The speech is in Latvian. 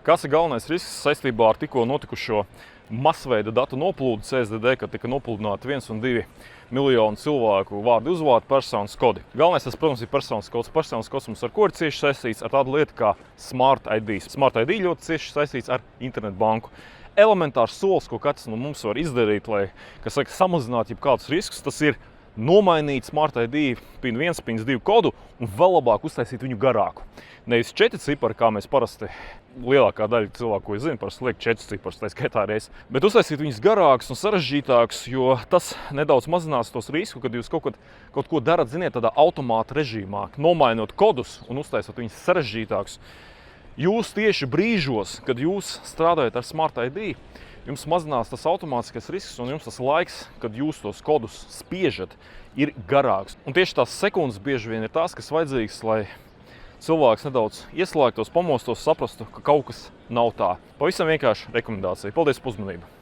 Kas ir galvenais risks saistībā ar tikko notikušo masveida datu noplūdu CSDD, kad tika nopludināti 1 un 2 miljonu cilvēku vārdu uzvārdu personas kodi? Galvenais, tas, protams, ir personas kods. Personas kods mums ar ko ir cieši saistīts? Ar tādu lietu kā Smart ID. Smart ID ļoti cieši saistīts ar internetbanku. Elementārs solis, ko katrs no mums var izdarīt, lai, samazinātu jebkādus riskus, tas ir nomainīt Smart ID PIN 1, PIN 2 kodu un vēl labāk uztaisīt viņu garāku. Nevis 4 cipari, kā mēs parasti lielākā daļa cilvēku, ko es zinu, parasti liek 4 ciparus, tā skaitā reiz. Bet uztaisīt viņus garākus un sarežģītākus, jo tas nedaudz mazinās tos risku, kad jūs kaut ko darat, ziniet, tādā automāta režīmā, nomainot kodus un uztaisot viņus sarežģītākus. Jūs tieši brīžos, kad jūs strādājat ar Smart ID, jums mazinās tas automātiskais risks un jums tas laiks, kad jūs tos kodus spiežat, ir garāks. Un tieši tās sekundes bieži vien ir tās, kas vajadzīgas, lai cilvēks nedaudz ieslēgtos, pamostos, saprastu, ka kaut kas nav tā. Pavisam vienkārši rekomendācija. Paldies par uzmanību!